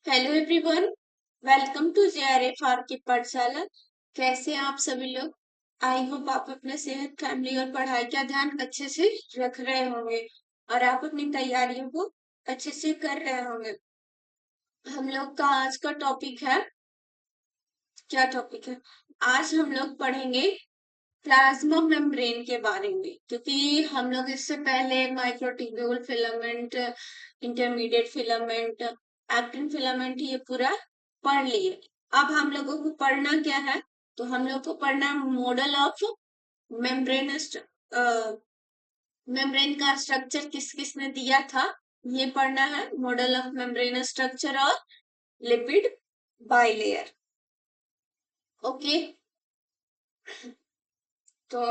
Hello everyone, welcome to JRF R की पाठशाला। कैसे हैं आप सभी लोग? आई होप आप अपने सेहत, फैमिली और पढ़ाई का ध्यान अच्छे से रख रहे होंगे और आप अपनी तैयारियों को अच्छे से कर रहे होंगे। हम लोग का आज का टॉपिक है, क्या टॉपिक है? आज हम लोग पढ़ेंगे प्लाज्मा मेम्ब्रेन के बारे में, क्योंकि हम लोग इससे पहले microtubule filament, intermediate filament, actin filament ये पूरा पढ़ लिए। अब हम लोगों को पढ़ना क्या है? तो हम लोग को पढ़ना है मॉडल ऑफ मेम्ब्रेन। मेम्ब्रेन का स्ट्रक्चर किस किस ने दिया था, ये पढ़ना है। मॉडल ऑफ मेम्ब्रेन स्ट्रक्चर और लिपिड बाइलेयर। ओके, तो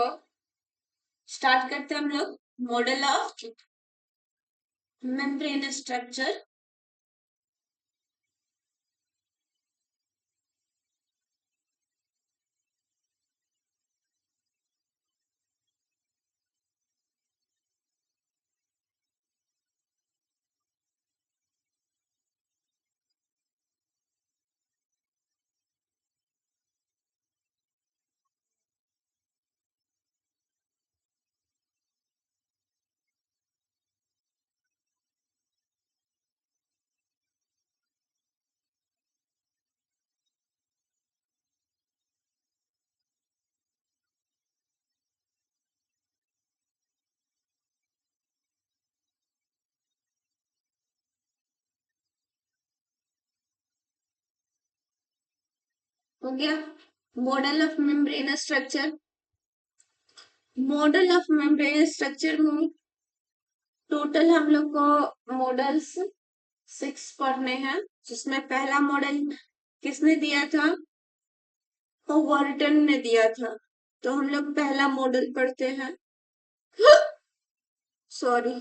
स्टार्ट करते हैं हम लोग। Model of membrane structure. हो गया model of membrane structure. Model of membrane structure में टोटल हम लोग को मॉडल्स 6 पढ़ने हैं, जिसमें पहला मॉडल किसने दिया था? ओवर्टन ने दिया था। तो हम लोग पहला मॉडल पढ़ते हैं। Sorry,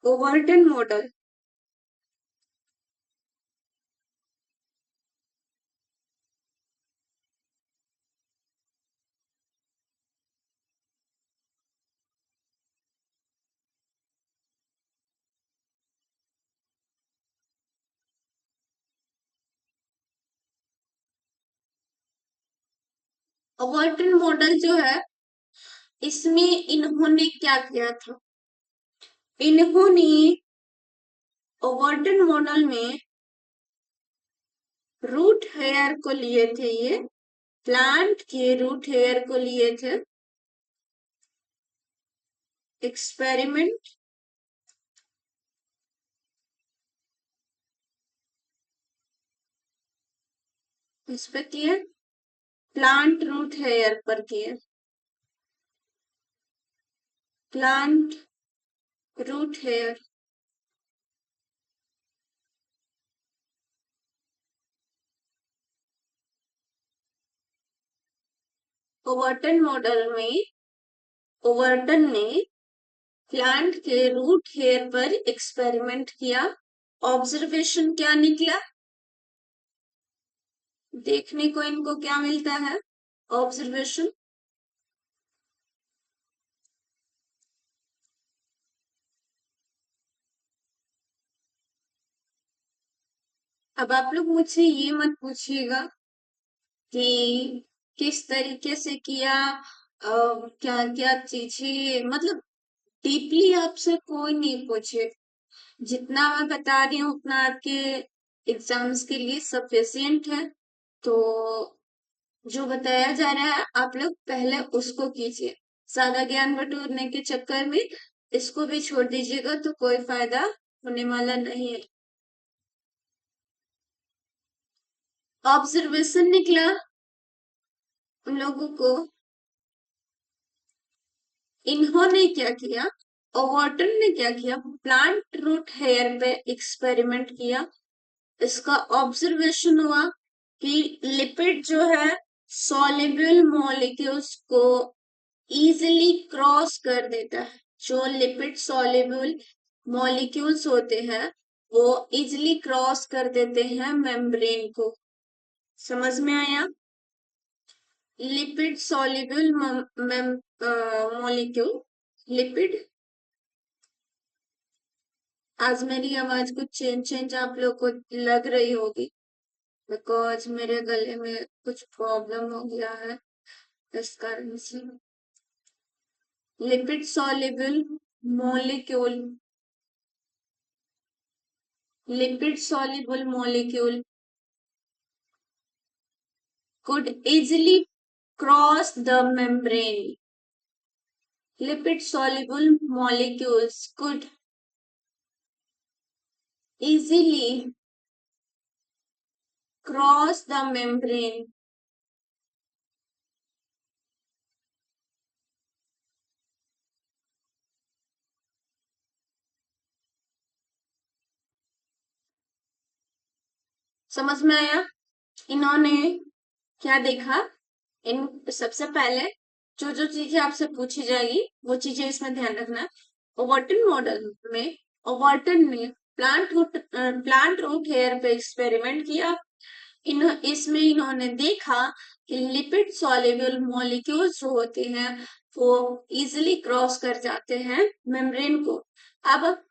Overton model. Overton model जो है, इसमें इन्होंने क्या किया था? इन्होंने ओवर्टन मॉडल में रूट हेयर को लिए थे, ये प्लांट के रूट हेयर को लिए थे, एक्सपेरिमेंट इस पे किए, प्लांट रूट हेयर पर किए, plant root hair. Overton model में ओवर्टन ने प्लांट के रूट हेयर पर एक्सपेरिमेंट किया। ऑब्जर्वेशन क्या निकला? देखने को इनको क्या मिलता है? ऑब्जर्वेशन। अब आप लोग मुझसे ये मत पूछिएगा कि किस तरीके से किया, क्या क्या चीजें, मतलब डीपली आपसे कोई नहीं पूछे। जितना मैं बता रही हूँ उतना आपके एग्जाम्स के लिए सफिशियंट है। तो जो बताया जा रहा है आप लोग पहले उसको कीजिए। सादा ज्ञान बटोरने के चक्कर में इसको भी छोड़ दीजिएगा तो कोई फायदा होने वाला नहीं है। ऑब्जर्वेशन निकला उन लोगों को। इन्होंने क्या किया? ओवर्टन ने क्या किया? प्लांट रूट हेयर पे एक्सपेरिमेंट किया। इसका ऑब्जर्वेशन हुआ कि लिपिड जो है सॉल्युबल मॉलिक्यूल्स को इजीली क्रॉस कर देता है। जो लिपिड सॉल्युबल मॉलिक्यूल्स होते हैं वो इजीली क्रॉस कर देते हैं मेम्ब्रेन को। समझ में आया? लिपिड सॉल्युबल मॉलिक्यूल, लिपिड आज मेरी आवाज कुछ चेंज चेंज आप लोग को लग रही होगी, बिकॉज मेरे गले में कुछ प्रॉब्लम हो गया है इस कारण से। Lipid soluble molecule, lipid soluble molecule could easily cross the membrane. Lipid soluble molecules could easily cross the membrane. समझ में आया? इन्होंने क्या देखा? इन सबसे पहले जो जो चीजें आपसे पूछी जाएगी वो चीजें इसमें ध्यान रखना। ओवर्टन मॉडल में ओवर्टन ने प्लांट रूट हेयर पे एक्सपेरिमेंट किया। इसमें इन्होंने देखा कि लिपिड सॉल्युबल मॉलिक्यूल्स जो होते हैं वो इजिली क्रॉस कर जाते हैं मेम्ब्रेन को। अब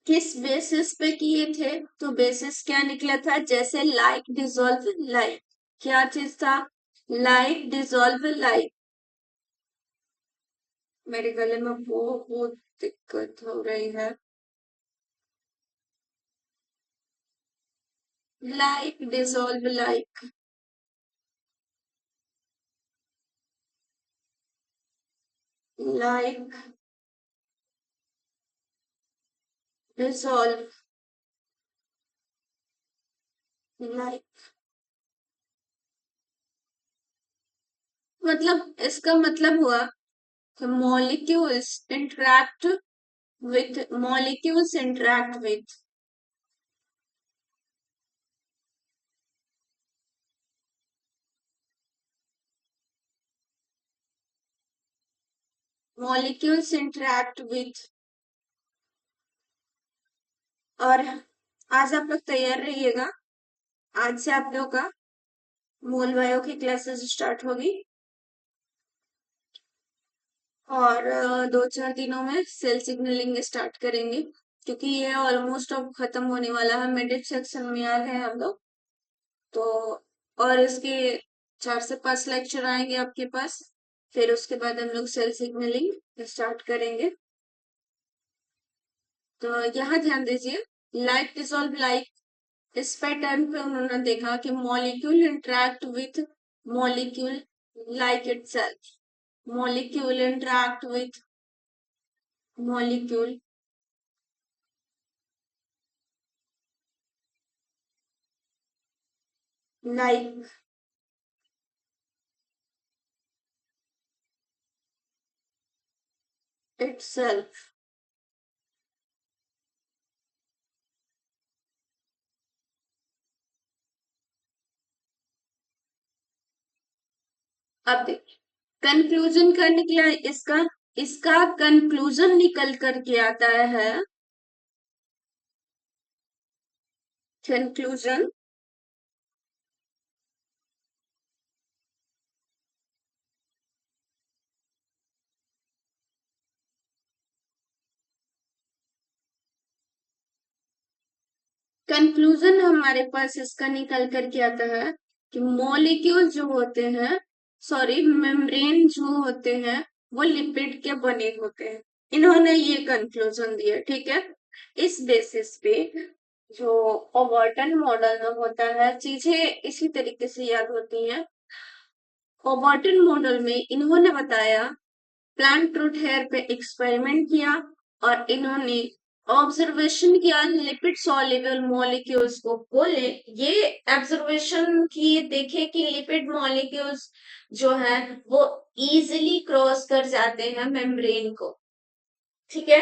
किस बेसिस पे किए थे? तो बेसिस क्या निकला था? जैसे लाइक डिसॉल्व लाइक। क्या चीज था? Like dissolve like. मेरे गले में बहुत दिक्कत हो रही है। Like dissolve like, like dissolve like. मतलब इसका मतलब हुआ कि molecules interact with molecules interact with। और आज आप लोग तैयार रहिएगा, आज से आप लोग का मोल बायो की क्लासेस स्टार्ट होगी और 2-4 दिनों में सेल सिग्नलिंग स्टार्ट करेंगे, क्योंकि ये ऑलमोस्ट अब खत्म होने वाला है। मिडिल सेक्शन में आ गए हम लोग तो। और इसके 4 से 5 लेक्चर आएंगे आपके पास, फिर उसके बाद हम लोग सेल सिग्नलिंग स्टार्ट करेंगे। तो यहाँ ध्यान दीजिए, लाइक डिसॉल्व लाइक, इस पैटर्न पे उन्होंने देखा कि molecule interact with molecule like itself, molecule interact with molecule like itself. अब देखिए कंक्लूजन का निकला इसका, इसका कंक्लूजन निकल करके आता है, कंक्लूजन कंक्लूजन हमारे पास इसका निकल करके आता है कि मॉलिक्यूल जो होते हैं, सॉरी मेम्ब्रेन जो होते हैं वो लिपिड के बने होते हैं। इन्होंने ये कंक्लूजन दिया, ठीक है। इस बेसिस पे जो ओवर्टन मॉडल में होता है चीजें इसी तरीके से याद होती हैं। ओवर्टन मॉडल में इन्होंने बताया, प्लांट रूट हेयर पे एक्सपेरिमेंट किया और इन्होंने ऑब्जर्वेशन किया लिपिड सॉल्युबल मॉलिक्यूल्स को बोले, ये ऑब्जर्वेशन किए देखे कि लिपिड मॉलिक्यूल्स जो है वो इजीली क्रॉस कर जाते हैं मेम्ब्रेन को, ठीक है।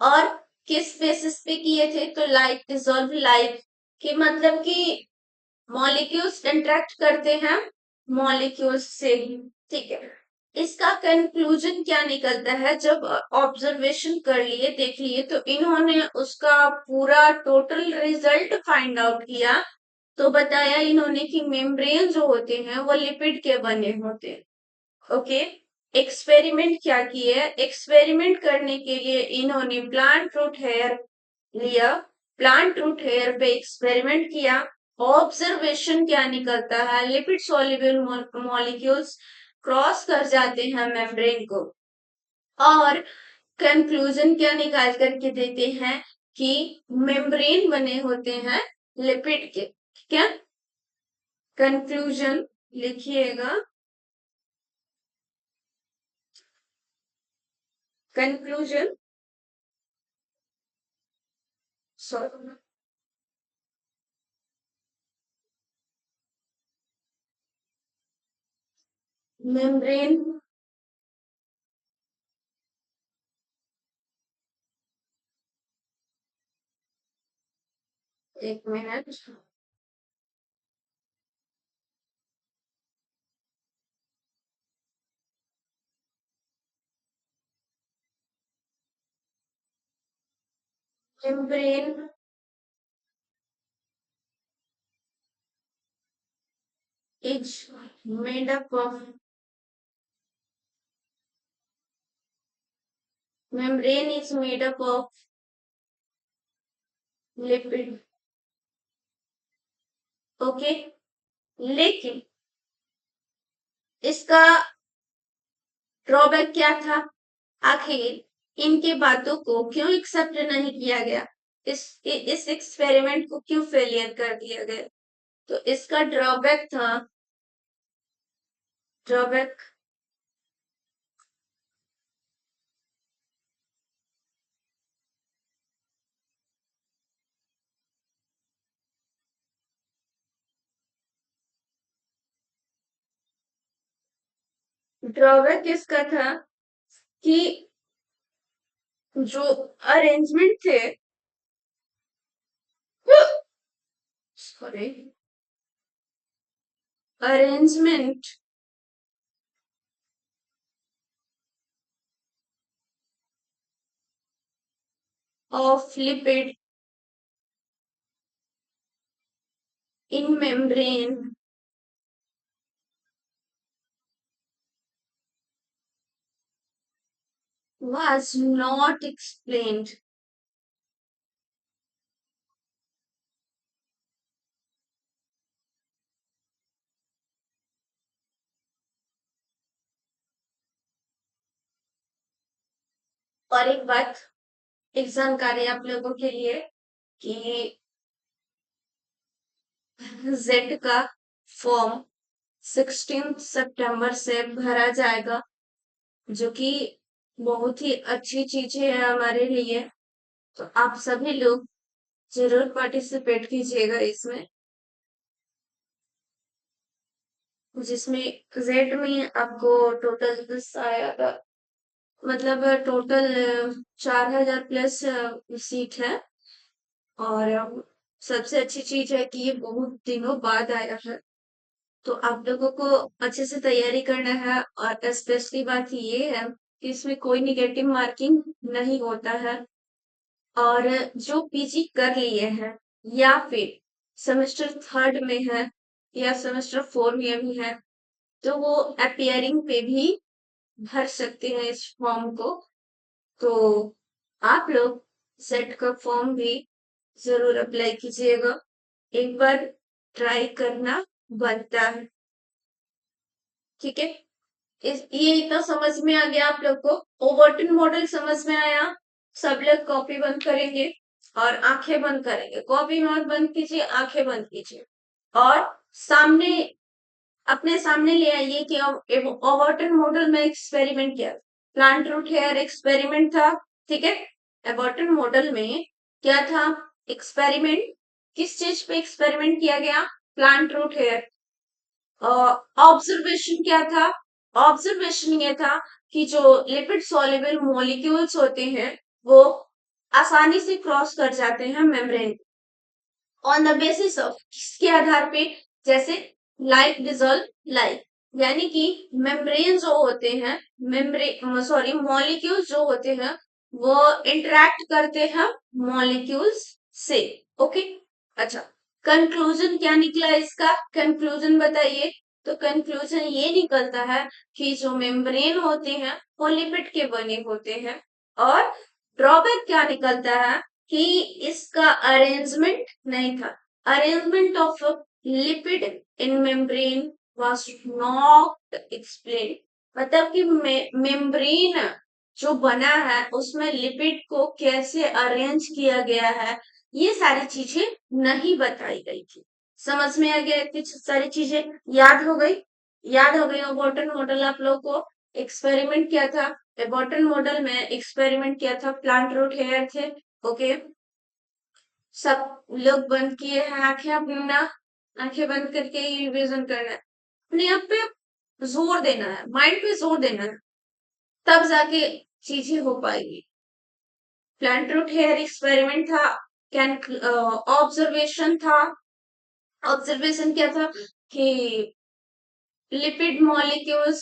और किस बेसिस पे किए थे? तो लाइक डिसॉल्व लाइक, कि मतलब कि मॉलिक्यूल्स इंटरेक्ट करते हैं मॉलिक्यूल्स से, ठीक है। इसका कंक्लूजन क्या निकलता है? जब ऑब्जर्वेशन कर लिए देख लिए तो इन्होंने उसका पूरा टोटल रिजल्ट फाइंड आउट किया, तो बताया इन्होंने कि मेम्ब्रेन जो होते हैं वो लिपिड के बने होते हैं। ओके, एक्सपेरिमेंट क्या किए? एक्सपेरिमेंट करने के लिए इन्होंने प्लांट रूट हेयर लिया, प्लांट रूट हेयर पे एक्सपेरिमेंट किया, ऑब्जर्वेशन क्या निकलता है, लिपिड सॉल्युबल मॉलिक्यूल्स क्रॉस कर जाते हैं मेम्ब्रेन को, और कंक्लूजन क्या निकाल करके देते हैं कि मेम्ब्रेन बने होते हैं लिपिड के। क्या कंक्लूजन लिखिएगा, कंक्लूजन, सॉरी, मेम्ब्रेन, एक minute, membrane is made up of, membrane is made up of lipid, okay. लेकिन इसका ड्रॉबैक क्या था, आखिर इनके बातों को क्यों एक्सेप्ट नहीं किया गया, इस एक्सपेरिमेंट को क्यों फेलियर कर दिया गया? तो इसका ड्रॉबैक था, ड्रॉबैक, ड्रॉबैक इसका था कि जो अरेंजमेंट थे, sorry, arrangement of lipid in membrane was not explained. और एक बात, एक जानकारी आप लोगों के लिए कि जेड का फॉर्म 16 सितंबर से भरा जाएगा, जो कि बहुत ही अच्छी चीज है हमारे लिए। तो आप सभी लोग जरूर पार्टिसिपेट कीजिएगा इसमें, जिसमें जेड में आपको टोटल आएगा, मतलब टोटल 4000 प्लस सीट है। और सबसे अच्छी चीज है कि ये बहुत दिनों बाद आया है, तो आप लोगों को अच्छे से तैयारी करना है। और स्पेशली बात ये है कि इसमें कोई निगेटिव मार्किंग नहीं होता है। और जो पीजी कर लिए हैं या फिर सेमेस्टर थर्ड में है या सेमेस्टर फोर में भी है, तो वो अपियरिंग पे भी भर सकते हैं इस फॉर्म को। तो आप लोग सेट का फॉर्म भी जरूर अप्लाई कीजिएगा, एक बार ट्राई करना बनता है, ठीक है। ये इतना समझ में आ गया आप लोग को, ओवरटन मॉडल समझ में आया। सब लोग कॉपी बंद करेंगे और आंखें बंद करेंगे, कॉपी मत बंद कीजिए, आंखें बंद कीजिए, और सामने, अपने सामने ले आइए कि ओवरटन मॉडल में एक्सपेरिमेंट किया, प्लांट रूट हेयर एक्सपेरिमेंट था, ठीक है। एबॉर्टन मॉडल में क्या था एक्सपेरिमेंट, किस चीज पे एक्सपेरिमेंट किया गया, प्लांट रूट हेयर। ऑब्जर्वेशन क्या था, ऑब्जर्वेशन ये था कि जो लिपिड सॉल्युबल मॉलिक्यूल्स होते हैं वो आसानी से क्रॉस कर जाते हैं membrane, on the basis of, किसके आधार पे, जैसे लाइक डिजोल्व लाइक, यानी कि मेम्ब्रेन जो होते हैं, मेम्ब्रेन सॉरी मॉलिक्यूल्स जो होते हैं वो इंटरेक्ट करते हैं मॉलिक्यूल्स से, ओके। अच्छा, कंक्लूजन क्या निकला इसका, कंक्लूजन बताइए। तो कंक्लूजन ये निकलता है कि जो मेम्ब्रेन होते हैं वो लिपिड के बने होते हैं। और ड्रॉबैक क्या निकलता है कि इसका अरेंजमेंट नहीं था। Arrangement of lipid in membrane was not explain, मतलब कि मेम्ब्रेन जो बना है उसमें लिपिड को कैसे अरेंज किया गया है, ये सारी चीजें नहीं बताई गई थी। समझ में आ गया? कुछ सारी चीजें याद हो गई? याद हो गई अबॉर्टन मॉडल आप लोगों को? एक्सपेरिमेंट किया था एबॉर्टन मॉडल में, एक्सपेरिमेंट किया था, प्लांट रूट हेयर थे। ओके, सब लोग बंद किए हैं आंखें अपना, आंखें बंद करके ही रिविजन करना है, अपने आप पे जोर देना है, माइंड पे जोर देना है, तब जाके चीजें हो पाएगी। प्लांट रूट हेयर एक्सपेरिमेंट था, कैन ऑब्जर्वेशन था। ऑब्जर्वेशन क्या था कि lipid molecules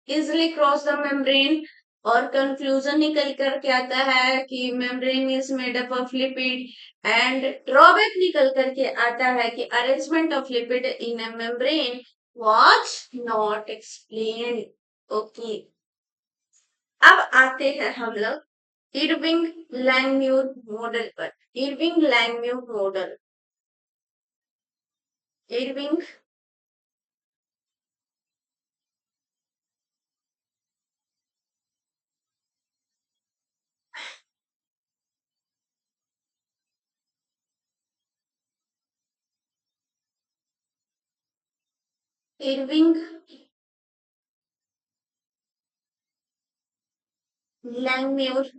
easily cross the membrane, और कंक्लूजन निकल कर के आता है कि membrane is made up of lipid, and drawback निकल करके आता है कि arrangement of lipid in a membrane was not explained. Okay, अब आते हैं हम लोग इरविंग लैंगम्यूर मॉडल पर। Irving Langmuir model, Irving Irving Langmuir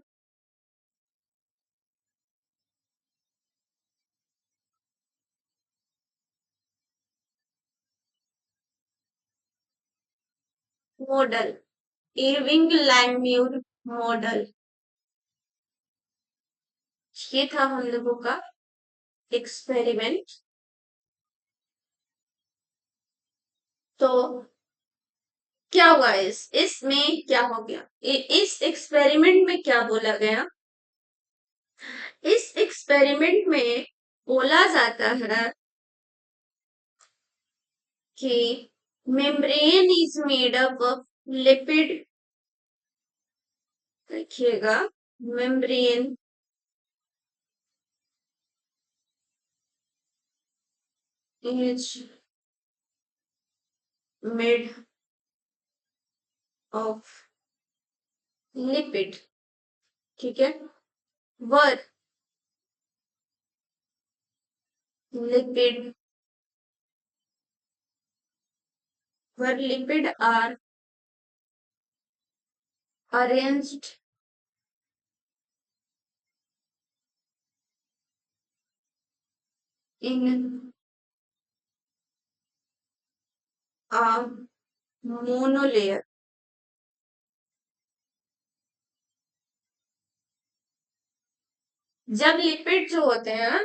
model, Irving Langmuir model, ये था हम लोगों का एक्सपेरिमेंट। तो क्या हुआ, इसमें क्या हो गया, इस एक्सपेरिमेंट में क्या बोला गया? इस एक्सपेरिमेंट में बोला जाता है कि membrane is made up of lipid, देखिएगा, membrane is made of lipid, ठीक है, where lipid, where lipid are arranged in a monolayer, जब लिपिड जो होते हैं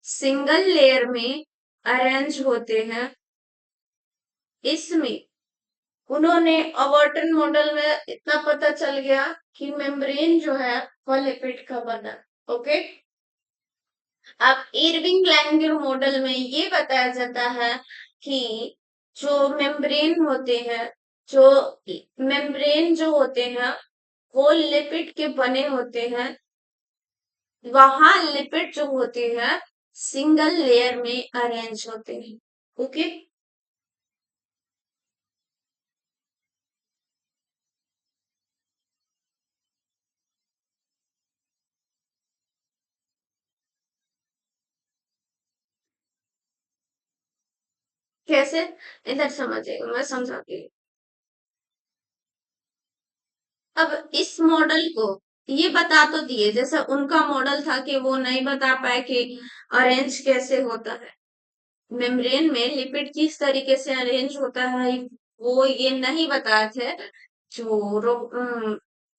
सिंगल लेयर में अरेंज होते हैं, इसमें उन्होंने अबॉर्टन मॉडल में इतना पता चल गया कि मेम्ब्रेन जो है वो लिपिड का बना। ओके, अब इरविंग लैंगम्यूर मॉडल में ये बताया जाता है कि जो मेम्ब्रेन होते हैं, जो मेम्ब्रेन जो होते हैं वो लिपिड के बने होते हैं, वहां लिपिड जो होते हैं सिंगल लेयर में अरेंज होते हैं। ओके, कैसे? इधर समझिएगा, मैं समझाती हूँ। अब इस मॉडल को ये बता तो दिए, जैसे उनका मॉडल था कि वो नहीं बता पाए कि अरेंज कैसे होता है मेम्ब्रेन में लिपिड किस तरीके से अरेंज होता है, वो ये नहीं बताए थे। जो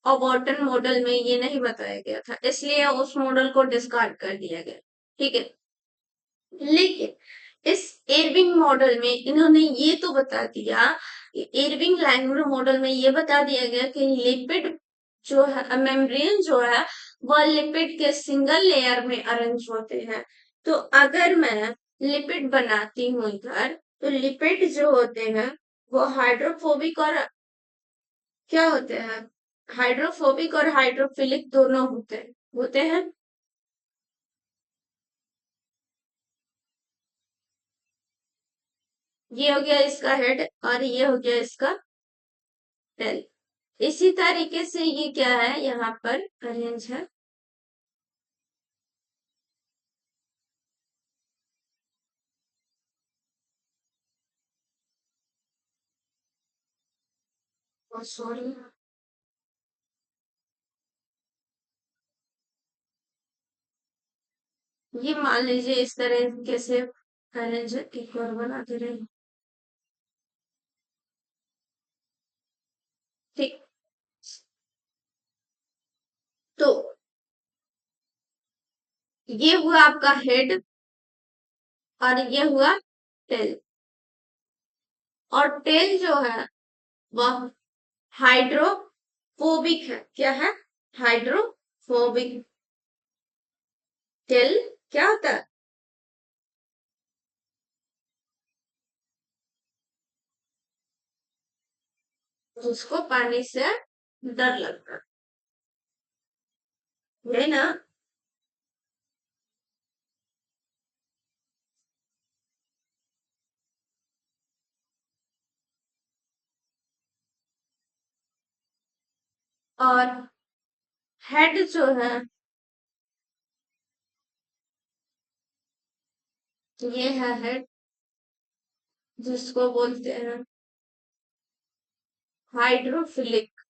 अबॉर्टन मॉडल में ये नहीं बताया गया था, इसलिए उस मॉडल को डिस्कार्ड कर दिया गया। ठीक है, लेकिन इस इरविंग मॉडल में इन्होंने ये तो बता दिया, इरविंग लैंगम्यूर मॉडल में ये बता दिया गया कि लिपिड जो है, मेम्ब्रेन जो है वह लिपिड के सिंगल लेयर में अरेंज होते हैं। तो अगर मैं लिपिड बनाती हूँ इधर, तो लिपिड जो होते हैं वो हाइड्रोफोबिक और क्या होते हैं, हाइड्रोफोबिक और हाइड्रोफिलिक दोनों होते हैं। ये हो गया इसका हेड और ये हो गया इसका टेल। इसी तरीके से ये क्या है, यहाँ पर अरेंज है। सॉरी, ये मान लीजिए इस तरीके से अरेंज एक बार बनाते रहे। ठीक, तो ये हुआ आपका हेड और ये हुआ टेल। और टेल जो है वह हाइड्रोफोबिक है। क्या है? हाइड्रोफोबिक। टेल क्या होता है? उसको पानी से डर लगता है ना। और हेड जो है ये है हेड, जिसको बोलते हैं हाइड्रोफिलिक।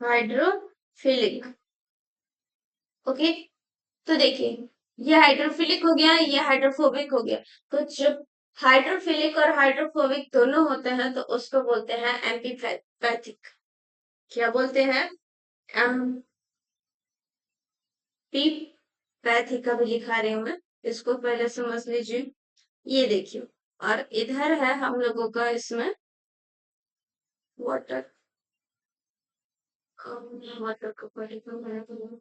हाइड्रोफिलिक। ओके, तो देखिए, ये हाइड्रोफिलिक हो गया, ये हाइड्रोफोबिक हो गया। तो जब हाइड्रोफिलिक और हाइड्रोफोबिक दोनों होते हैं तो उसको बोलते हैं एम्पीपैथिक। क्या बोलते हैं? एम्पीपैथिक का भी लिखा रही हूं मैं, इसको पहले समझ लीजिए। ये देखिए, और इधर है हम लोगों का इसमें वाटर। वाटर का पार्टिकल,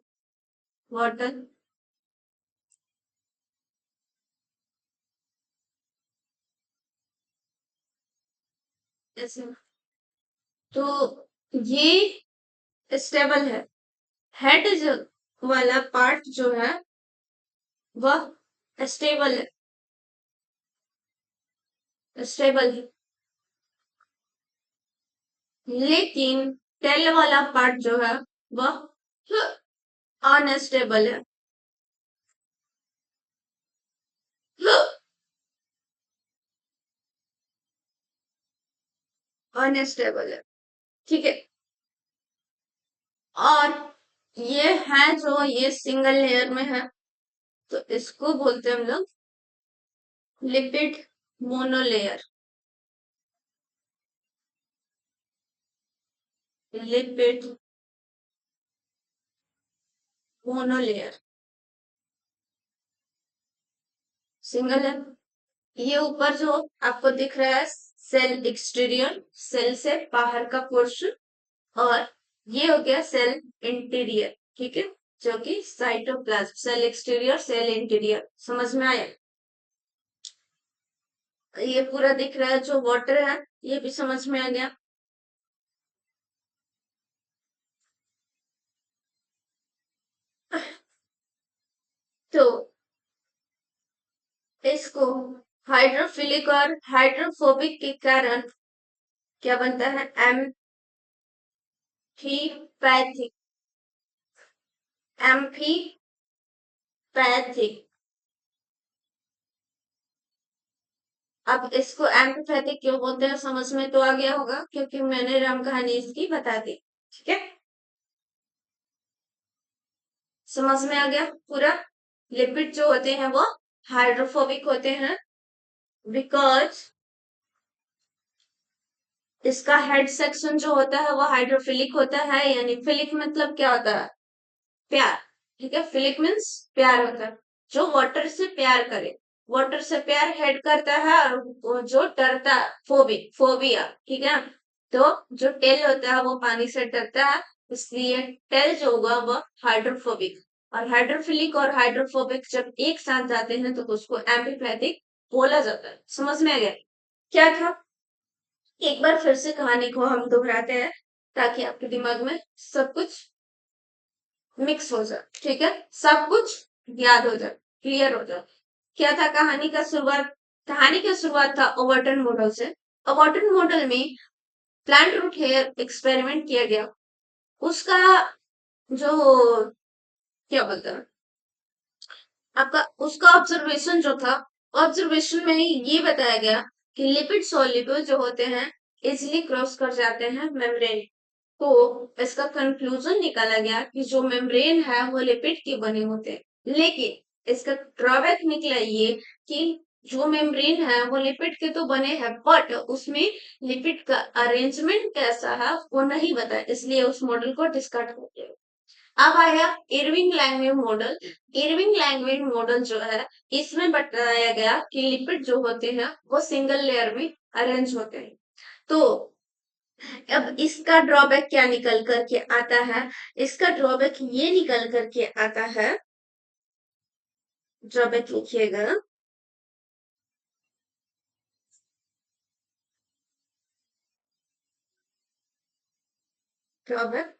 वाटर ऐसे। तो ये स्टेबल है। हेड जो वाला पार्ट जो है वह स्टेबल है, स्टेबल है। लेकिन टेल वाला पार्ट जो है वह अनस्टेबल है। अनस्टेबल है, ठीक है। और ये है जो ये सिंगल लेयर में है, तो इसको बोलते हैं हम लोग lipid monolayer. Lipid monolayer, single है। ये ऊपर जो आपको दिख रहा है सेल एक्सटीरियर, सेल से बाहर का पोर्शन। और ये हो गया सेल इंटीरियर, ठीक है, जो कि cytoplasm. Cell exterior, cell interior, समझ में आया? ये पूरा दिख रहा है जो वाटर है, ये भी समझ में आ गया। तो इसको हाइड्रोफिलिक और हाइड्रोफोबिक के कारण क्या बनता है? एम्फीपैथिक। एम्फीपैथिक। अब इसको एम्पैथेटिक क्यों बोलते हैं समझ में तो आ गया होगा, क्योंकि मैंने राम कहानी इसकी बता दी। ठीक है, समझ में आ गया पूरा। लिपिड जो होते हैं वो हाइड्रोफोबिक होते हैं, बिकॉज इसका हेड सेक्शन जो होता है वो हाइड्रोफिलिक होता है। यानी फिलिक मतलब क्या होता है? प्यार। ठीक है, फिलिक मीन्स प्यार होता है, जो वाटर से प्यार करे। वाटर से प्यार हेड करता है, और जो डरता है फोबिक, फोबिया, ठीक है। तो जो टेल होता है वो पानी से डरता है, इसलिए टेल जो होगा वो हाइड्रोफोबिक। और हाइड्रोफिलिक और हाइड्रोफोबिक जब एक साथ जाते हैं तो उसको एम्पीपैथिक बोला जाता है। समझ में आ गया क्या था? एक बार फिर से कहानी को हम दोहराते हैं ताकि आपके दिमाग में सब कुछ मिक्स हो जाए। ठीक है, सब कुछ याद हो जाए, क्लियर हो जाए। क्या था कहानी का शुरुआत? कहानी का शुरुआत था ओवरटन मॉडल से। ओवरटन मॉडल में प्लांट रूट हेयर एक्सपेरिमेंट किया गया। उसका जो क्या बोलते हैं आपका, उसका ऑब्जर्वेशन जो था, ऑब्जर्वेशन में ये बताया गया कि लिपिड सॉल्युबल जो होते हैं इजिली क्रॉस कर जाते हैं मेम्ब्रेन। तो इसका कंक्लूजन निकाला गया कि जो मेम्ब्रेन है वो लिपिड के बने होते हैं, लेकिन इसका ड्रॉबैक निकला ये कि जो मेम्ब्रेन है वो लिपिड के तो बने हैं, बट उसमें लिपिड का अरेंजमेंट कैसा है वो नहीं बताया, इसलिए उस मॉडल को डिस्कार्ड कर दिया। अब आया Irving Langmuir model. Irving Langmuir model जो है, इसमें बताया गया कि लिपिड जो होते हैं वो सिंगल लेयर में अरेंज होते हैं। तो अब इसका ड्रॉबैक क्या निकल करके आता है? इसका ड्रॉबैक ये निकल करके आता है, ड्रॉबैक लिखिएगा। Drawback,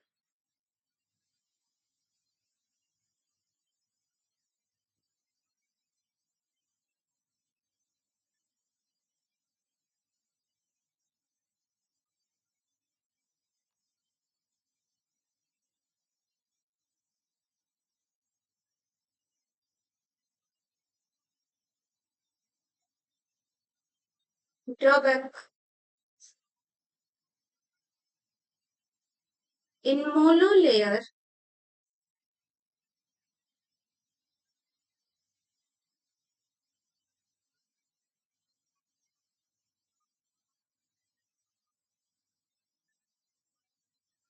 drawback in monolayer,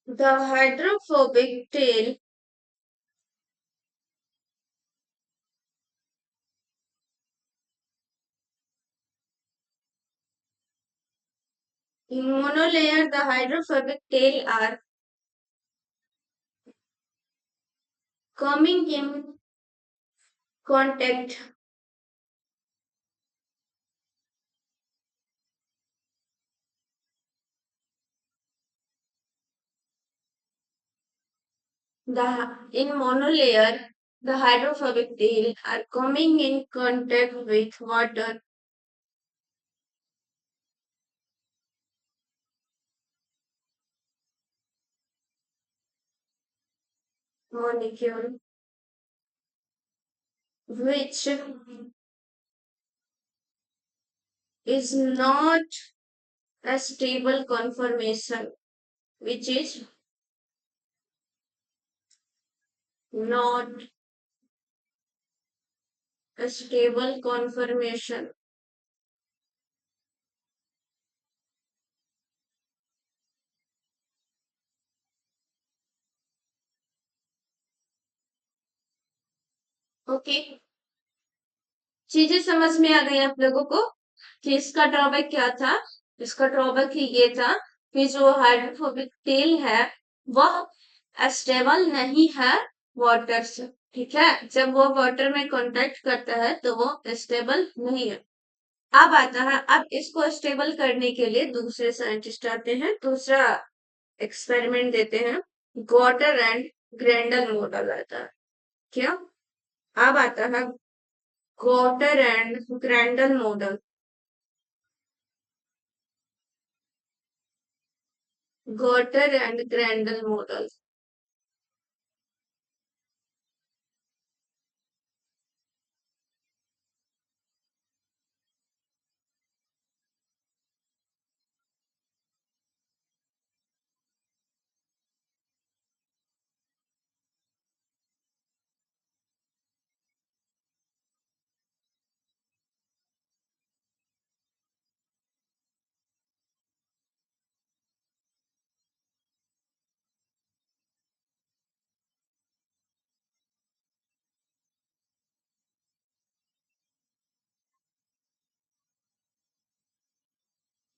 the hydrophobic tell in monolayer the hydrophobic tail are coming in contact the in monolayer the hydrophobic tail are coming in contact with water molecule, which is not a stable conformation, which is not a stable conformation. Okay, चीजें समझ में आ गई आप लोगों को कि इसका drawback क्या था? इसका ड्रॉबैक ही ये था कि जो हाइड्रोफोबिक टेल है वह स्टेबल नहीं है वाटर से। ठीक है, जब वो वाटर में कांटेक्ट करता है तो वो स्टेबल नहीं है। अब आता है, अब इसको स्टेबल करने के लिए दूसरे साइंटिस्ट आते हैं, दूसरा एक्सपेरिमेंट देते हैं। गॉटर एंड ग्रैंडल मॉडल आता है। क्या? अब आता है Gorter and Grendel model. Gorter and Grendel model.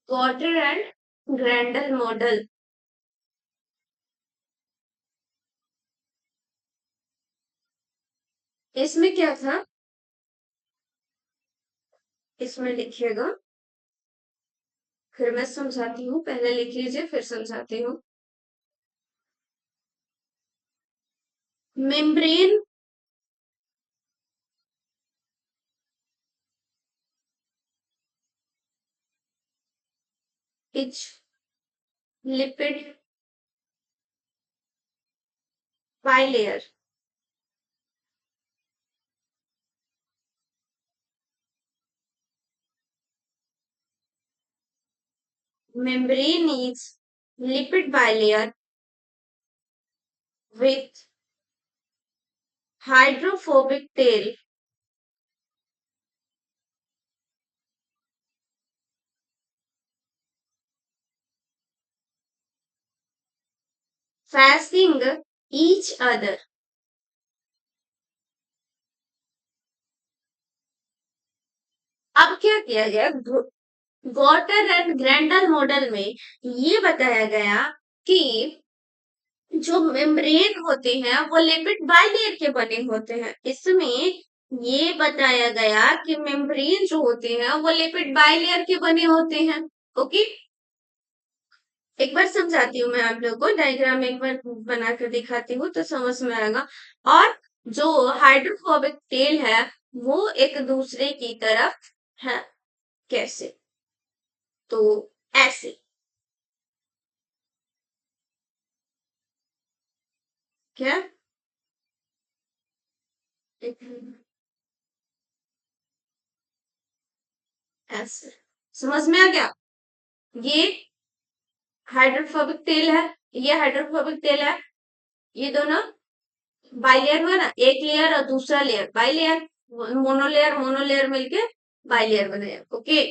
Gorter and Grendel model. इसमें क्या था? इसमें लिखिएगा फिर मैं समझाती हूँ, पहले लिख लीजिए फिर समझाती हूँ। Membrane is lipid bilayer. Membrane is lipid bilayer with hydrophobic tail facing each other. अब क्या किया गया, गॉटर एंड ग्रैंडल मॉडल में ये बताया गया कि जो मेम्ब्रेन होते हैं वो लिपिड बाइलेयर के बने होते हैं। इसमें ये बताया गया कि मेम्ब्रेन जो होते हैं वो लिपिड बाइलेयर के बने होते हैं। ओके, एक बार समझाती हूँ मैं आप लोगों को, डायग्राम एक बार बनाकर दिखाती हूँ तो समझ में आएगा। और जो हाइड्रोफोबिक टेल है वो एक दूसरे की तरफ है, कैसे, तो ऐसे, क्या, ऐसे, समझ में आ गया। ये हाइड्रोफोबिक टेल है, ये हाइड्रोफोबिक टेल है, ये दोनों बाइलेयर हुआ ना, एक लेयर और दूसरा लेयर बाइलेयर, मोनोलेयर मोनोलेयर मिलके बाइलेयर बने। ओके,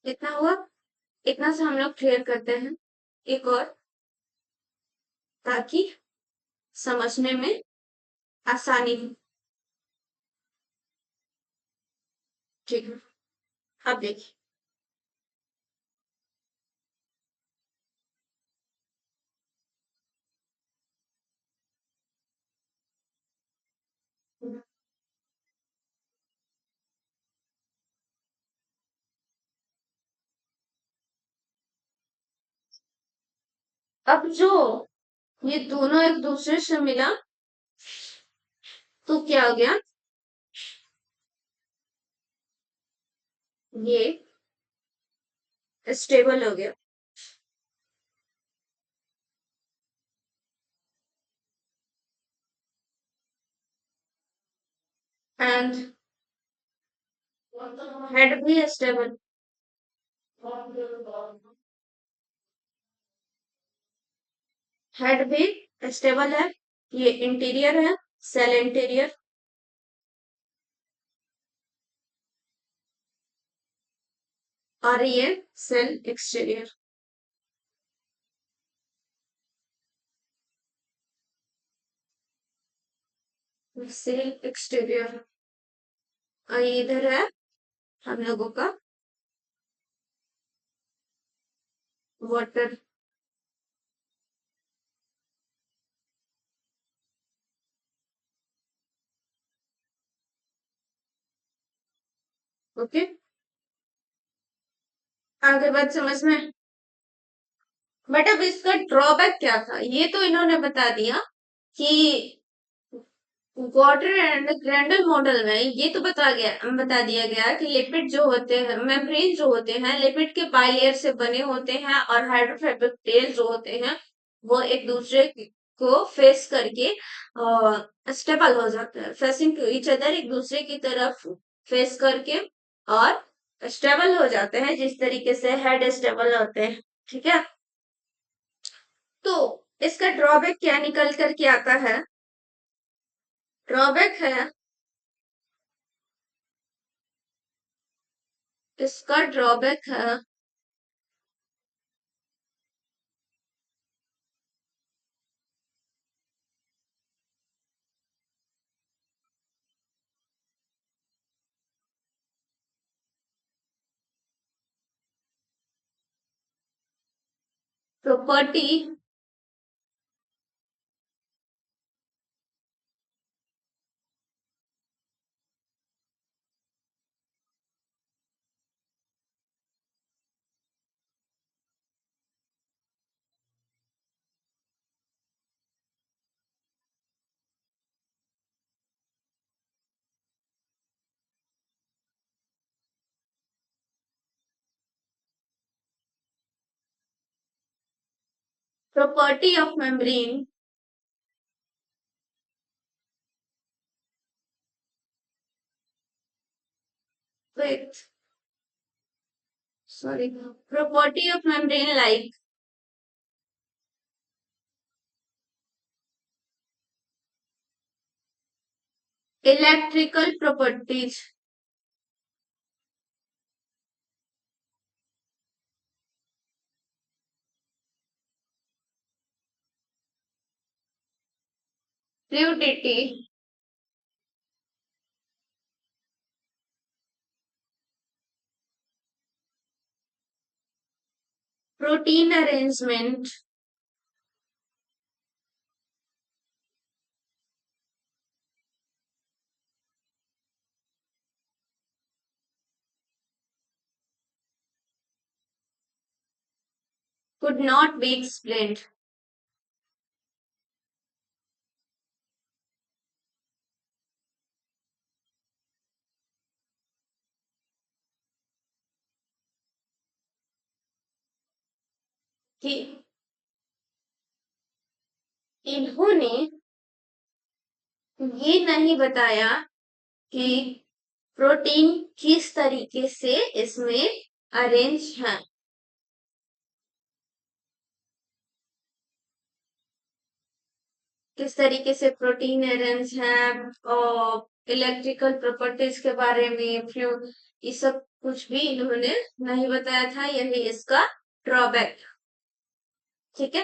कितना हुआ, इतना से हम लोग क्लियर करते हैं एक और, ताकि समझने में आसानी हो। ठीक है, अब देखिए, अब जो ये दोनों एक दूसरे से मिला तो क्या हो गया, ये स्टेबल हो गया। एंड हेड भी स्टेबल, हेड भी स्टेबल है। ये इंटीरियर है, सेल इंटीरियर, और ये सेल एक्सटीरियर। सेल एक्सटीरियर, और ये इधर है हम लोगों का वाटर। ओके, आगे बात समझ में। बट अब इसका ड्रॉबैक क्या था, ये तो इन्होंने बता दिया कि वाटर एंड ग्रैंडल मॉडल में ये तो बता दिया गया कि लिपिड जो होते हैं, मेम्ब्रेन जो होते हैं लिपिड के बाइलेयर से बने होते हैं, और हाइड्रोफोबिक टेल जो होते हैं वो एक दूसरे को फेस करके स्टेबल हो जाते हैं, फेसिंग टू ईच अदर, एक दूसरे की तरफ फेस करके और स्टेबल हो जाते हैं, जिस तरीके से हेड स्टेबल होते हैं। ठीक है, तो इसका ड्रॉबैक क्या निकल कर के आता है, ड्रॉबैक है इसका ड्रॉबैक है property property of membrane with property of membrane like electrical properties, fluidity, protein arrangement, could not be explained. कि इन्होंने ये नहीं बताया कि प्रोटीन किस तरीके से इसमें अरेंज है। किस तरीके से प्रोटीन अरेंज है और इलेक्ट्रिकल प्रॉपर्टीज के बारे में फ्लू ये सब कुछ भी इन्होंने नहीं बताया था, यही इसका ड्रॉबैक। ठीक है,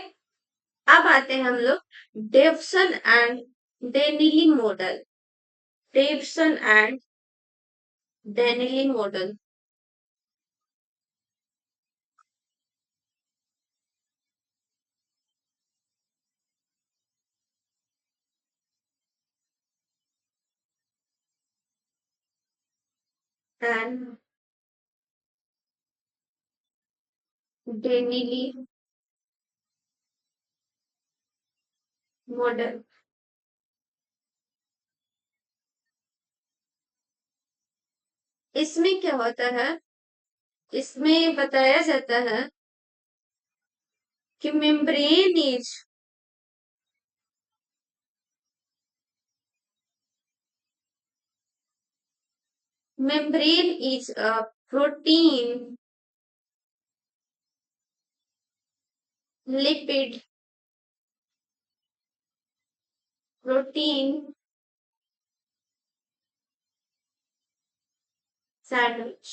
अब आते हैं हम लोग Davson and Danielli model. Davson and Danielli model and Danielli model. इसमें क्या होता है, इसमें बताया जाता है कि membrane is a protein lipid protein sandwich।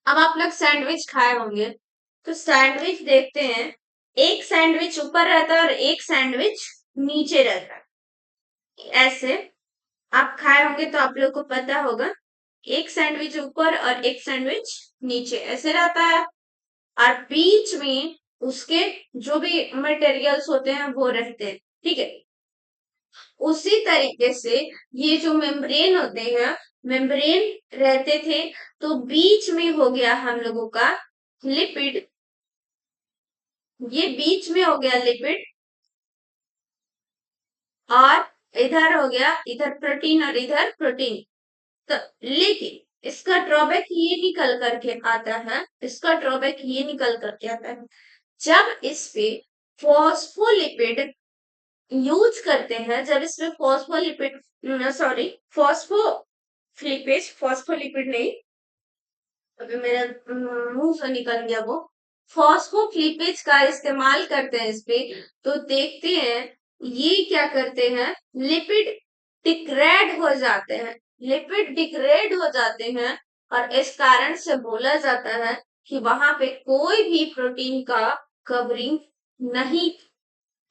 अब आप लोग सैंडविच खाए होंगे, तो सैंडविच देखते हैं, एक सैंडविच ऊपर रहता है और एक सैंडविच नीचे रहता है। ऐसे आप खाए होंगे तो आप लोग को पता होगा, एक सैंडविच ऊपर और एक सैंडविच नीचे ऐसे रहता है, और बीच में उसके जो भी मटेरियल्स होते हैं वो रहते हैं। ठीक है, उसी तरीके से ये जो मेम्ब्रेन होते हैं, मेम्ब्रेन रहते थे, तो बीच में हो गया हम लोगों का लिपिड, ये बीच में हो गया लिपिड, और इधर हो गया, इधर प्रोटीन और इधर प्रोटीन। तो लेकिन इसका ड्रॉबैक ये निकल करके आता है, इसका ड्रॉबैक ये निकल करके आता है, जब इस पे फॉस्फोलिपिड यूज करते हैं, जब इसमें फॉस्फोलिपिड सॉरी फॉस्फोलिपिड, फॉस्फोलिपिड नहीं, अभी मेरा मुंह से निकल गया वो, फॉस्फोलिपिड्स का इस्तेमाल करते हैं इस पे, तो देखते हैं ये क्या करते हैं, लिपिड डिग्रेड हो जाते हैं, लिपिड डिग्रेड हो जाते हैं, और इस कारण से बोला जाता है कि वहां पे कोई भी प्रोटीन का कवरिंग नहीं,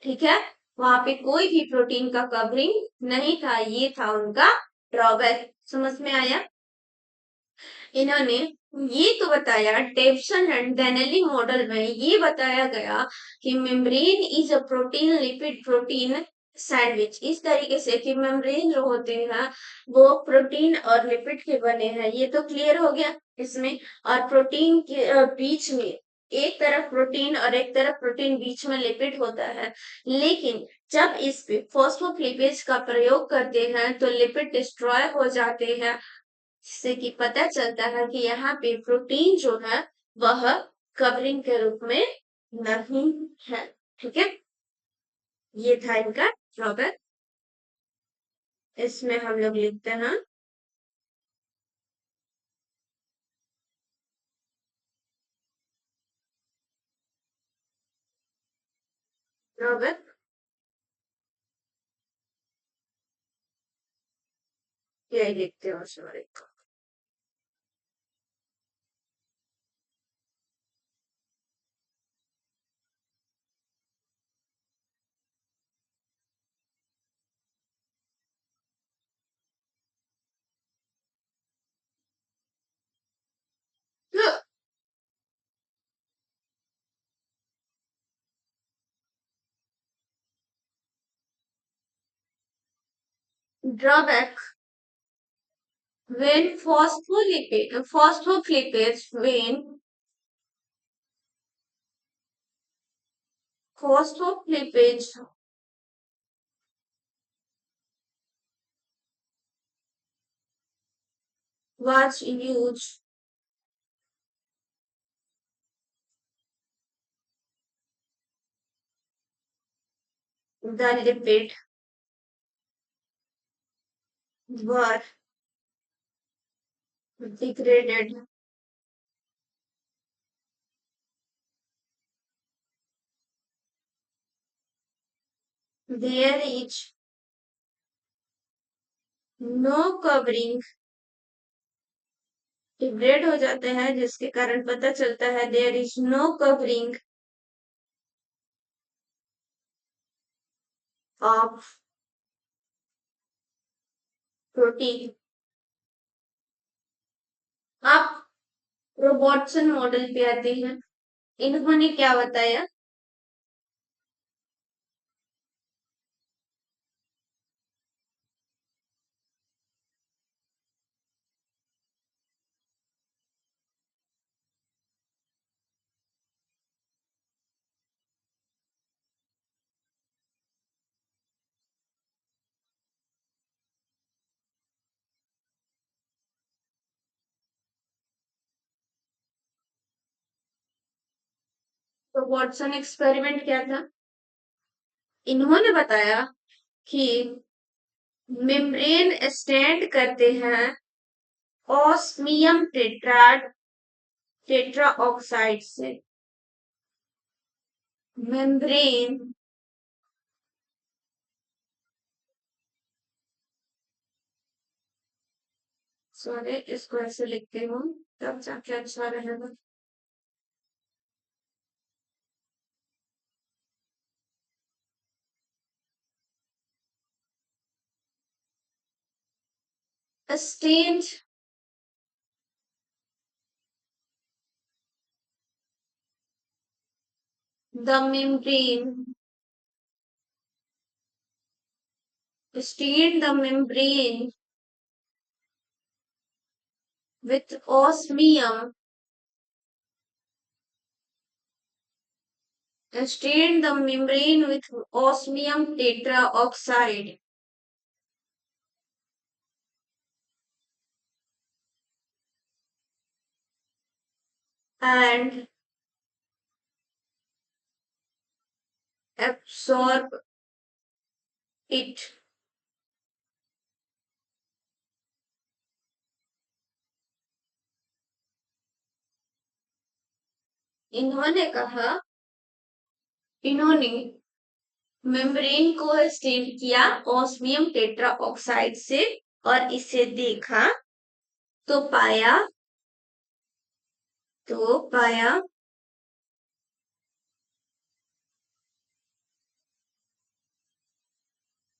ठीक है, वहां पे कोई भी प्रोटीन का कवरिंग नहीं था, ये था उनका ड्रॉबैक। समझ में आया? इन्होंने ये तो बताया, डेविसन एंड डेनेली मॉडल में ये बताया गया कि membrane is a protein lipid protein sandwich, इस तरीके से कि मेम्ब्रेन जो होते हैं वो प्रोटीन और लिपिड के बने हैं, ये तो क्लियर हो गया इसमें। और प्रोटीन के बीच में एक तरफ प्रोटीन और एक तरफ प्रोटीन, बीच में लिपिड होता है, लेकिन जब इस पे फॉस्फोलिपिड्स का प्रयोग करते हैं तो लिपिड डिस्ट्रॉय हो जाते हैं, जिससे कि पता चलता है कि यहाँ पे प्रोटीन जो है वह कवरिंग के रूप में नहीं है। ठीक है, ये था इनका ड्रॉबैक। इसमें हम लोग लिखते हैं ड्रॉबैक, यही लिखते हैं sorry. Drawback, when phospholipids was used the lipid were degraded there is no covering, degrade हो जाते हैं जिसके कारण पता चलता है there is no covering of protein. आप रोबोटसन मॉडल पे आते हैं, इन्होंने क्या बताया? तो वॉटसन एक्सपेरिमेंट क्या था? इन्होंने बताया कि मेम्ब्रेन स्टैंड करते हैं ऑस्मियम टेट्रा ऑक्साइड से, मेम्ब्रेन सॉरी इसको ऐसे लिखती हूँ तब जाके अच्छा रहेगा। Stained the membrane, stain the membrane with osmium, stain the membrane with osmium tetraoxide and absorb it। इन्होंने कहा, इन्होंने मेम्ब्रेन को स्टेन किया ऑस्मियम टेट्रा ऑक्साइड से और इसे देखा तो पाया तो पाया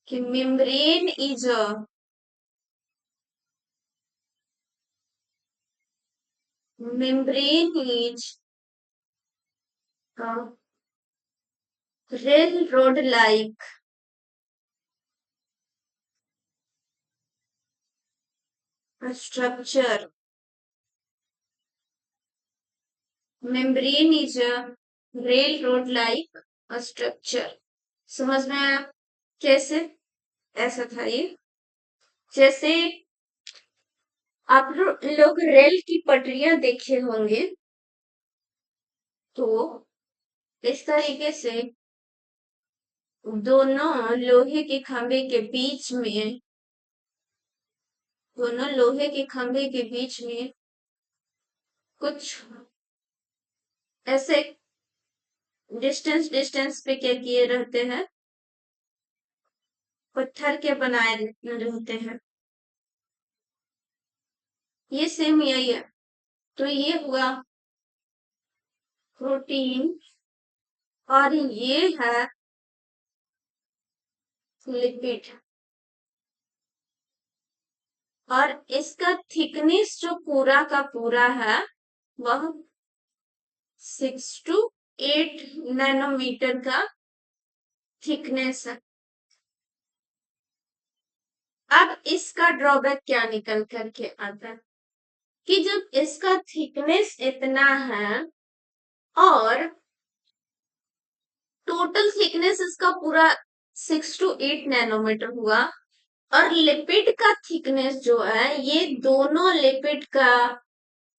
कि membrane is railroad like structure. Membrane is a railroad like a structure. समझ में आया कैसे? ऐसा था ये, जैसे आप लोग रेल की पटरियां देखे होंगे, तो इस तरीके से दोनों लोहे के खंभे के बीच में दोनों लोहे के खंभे के बीच में कुछ ऐसे डिस्टेंस पे क्या किए रहते हैं, पत्थर के बनाए रहते हैं। ये सेम यही है। तो ये हुआ प्रोटीन और ये है लिपिड, और इसका थिकनेस जो पूरा का पूरा है वह 6 to 8 नैनोमीटर का थिकनेस है। अब इसका ड्रॉबैक क्या निकल करके आता है कि जब इसका थिकनेस इतना है और टोटल थिकनेस इसका पूरा 6 to 8 नैनोमीटर हुआ, और लिपिड का थिकनेस जो है, ये दोनों लिपिड का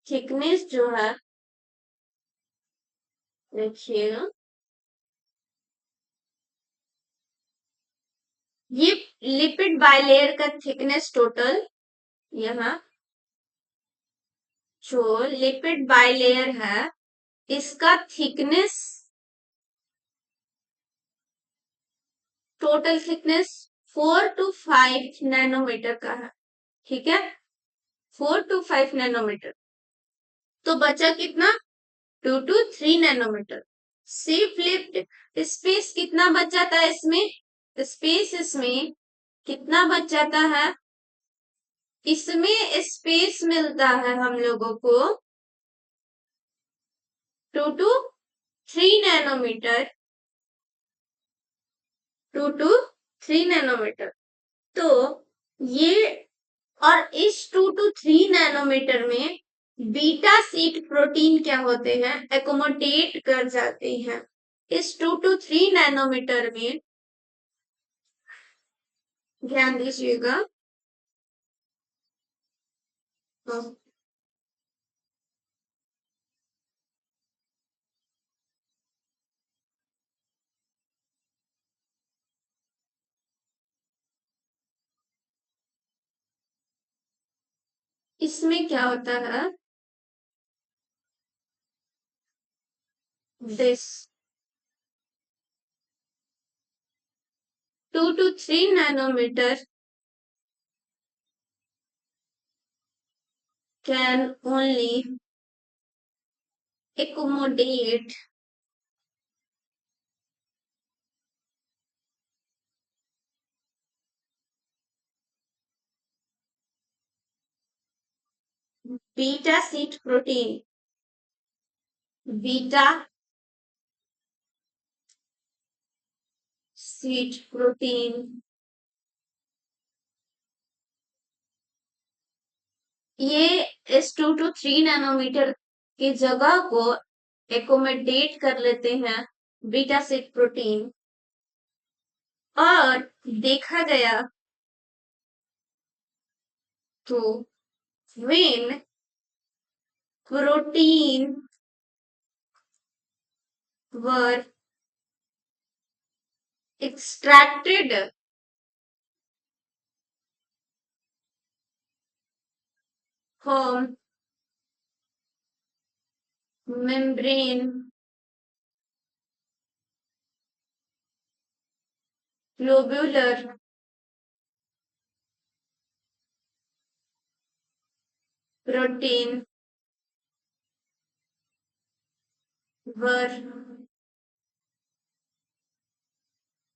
थिकनेस जो है, देखिएगा, ये लिपिड बाइलेयर का थिकनेस टोटल, यहाँ जो लिपिड बाइलेयर है इसका thickness, total thickness 4 to 5 nanometer का है। ठीक है, 4 to 5 नैनोमीटर। तो बचा कितना? 2 to 3 nanometer. Safe lift space कितना बच जाता है इसमें? स्पेस इसमें कितना बच जाता है? इसमें स्पेस मिलता है हम लोगों को 2 to 3 नैनोमीटर, 2 to 3 नैनोमीटर। तो ये, और इस 2 to 3 नैनोमीटर में बीटा सीट प्रोटीन क्या होते हैं? एकोमोडेट कर जाते हैं। इस 2 to 3 नैनोमीटर में ध्यान दीजिएगा, इसमें क्या होता है, this 2 to 3 nanometer can only accommodate beta sheet protein, beta sheet protein। ये इस 2 to 3 नैनोमीटर की जगह को एकोमोडेट कर लेते हैं बीटा सीट प्रोटीन, और देखा गया तो when protein were extracted from membrane globular protein were